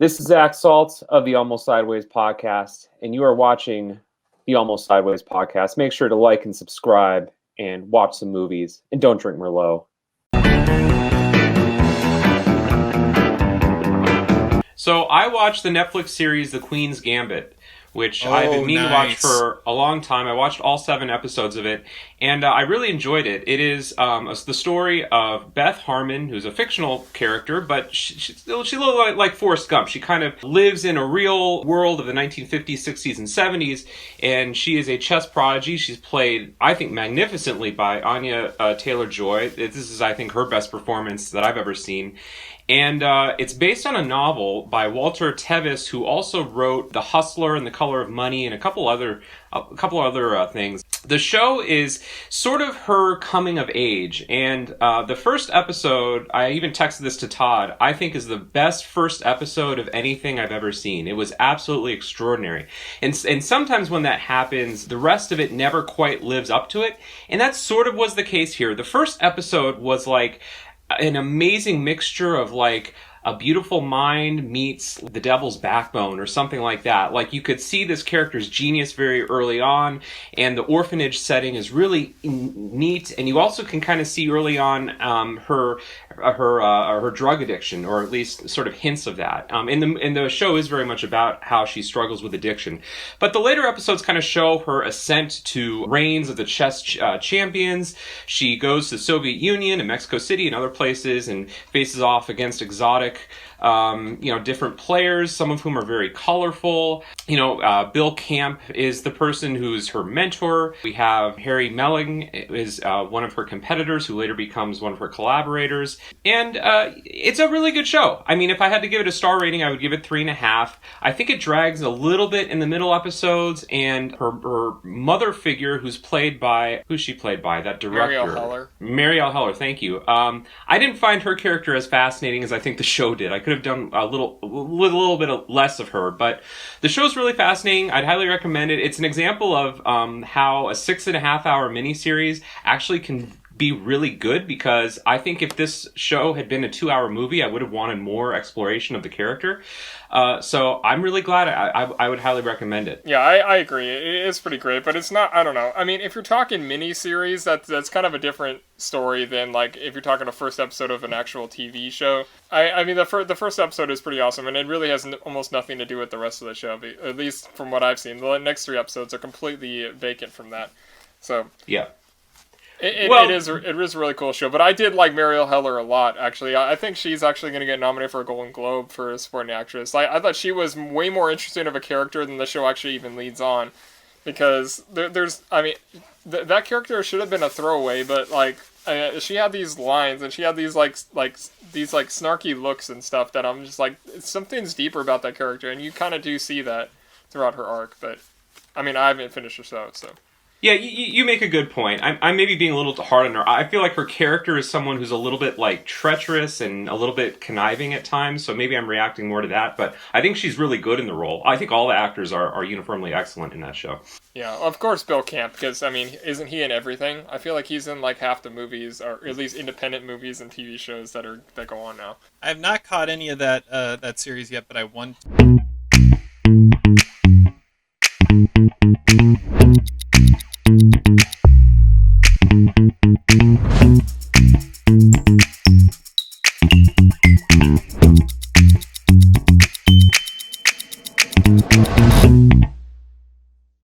This is Zach Salt of the Almost Sideways podcast, and you are watching the Almost Sideways podcast. Make sure to like and subscribe and watch some movies, and don't drink Merlot. So I watched the Netflix series The Queen's Gambit, which I've been meaning to watch for a long time. I watched all 7 episodes of it, and I really enjoyed it. It is the story of Beth Harmon, who's a fictional character, but she looks like Forrest Gump. She kind of lives in a real world of the 1950s, 60s, and 70s, and she is a chess prodigy. She's played, I think, magnificently by Anya Taylor-Joy. This is, I think, her best performance that I've ever seen. And it's based on a novel by Walter Tevis, who also wrote The Hustler and The Color of Money and a couple other things. The show is sort of her coming of age, and the first episode, I even texted this to Todd, I think is the best first episode of anything I've ever seen. It was absolutely extraordinary. And sometimes when that happens, the rest of it never quite lives up to it, and that sort of was the case here. The first episode was like an amazing mixture of like A Beautiful Mind meets The Devil's Backbone or something like that. Like you could see this character's genius very early on, and the orphanage setting is really neat. And you also can kind of see early on her drug addiction, or at least sort of hints of that. And the show is very much about how she struggles with addiction. But the later episodes kind of show her ascent to reigns of the chess champions. She goes to the Soviet Union and Mexico City and other places and faces off against exotic different players, some of whom are very colorful. Bill Camp is the person who's her mentor. We have Harry Melling is one of her competitors who later becomes one of her collaborators. And it's a really good show. I mean, if I had to give it a star rating, I would give it 3.5. I think it drags a little bit in the middle episodes, and her mother figure, who's played by that director? Marielle Heller, thank you. I didn't find her character as fascinating as I think the show did. I could have done a little bit less of her, but the show's really fascinating. I'd highly recommend it. It's an example of how a 6.5-hour miniseries actually can be really good, because I think if this show had been a 2-hour movie, I would have wanted more exploration of the character. So I'm really glad. I would highly recommend it. Yeah, I agree. It is pretty great, but it's not, I don't know. I mean, if you're talking miniseries, that's kind of a different story than like if you're talking a first episode of an actual TV show. I mean, the first episode is pretty awesome, and it really has almost nothing to do with the rest of the show, at least from what I've seen. The next 3 episodes are completely vacant from that. So yeah. It is a really cool show, but I did like Marielle Heller a lot, actually. I think she's actually going to get nominated for a Golden Globe for a supporting actress. I thought she was way more interesting of a character than the show actually even leads on, because that character should have been a throwaway, but like she had these lines and she had these these snarky looks and stuff that I'm just like, something's deeper about that character, and you kind of do see that throughout her arc. But I mean, I haven't finished the show, so. Yeah, you make a good point. I'm maybe being a little hard on her. I feel like her character is someone who's a little bit like treacherous and a little bit conniving at times, so maybe I'm reacting more to that, but I think she's really good in the role. I think all the actors are uniformly excellent in that show. Yeah, of course Bill Camp, because, I mean, isn't he in everything? I feel like he's in like half the movies, or at least independent movies and TV shows that go on now. I have not caught any of that series yet, but I want to.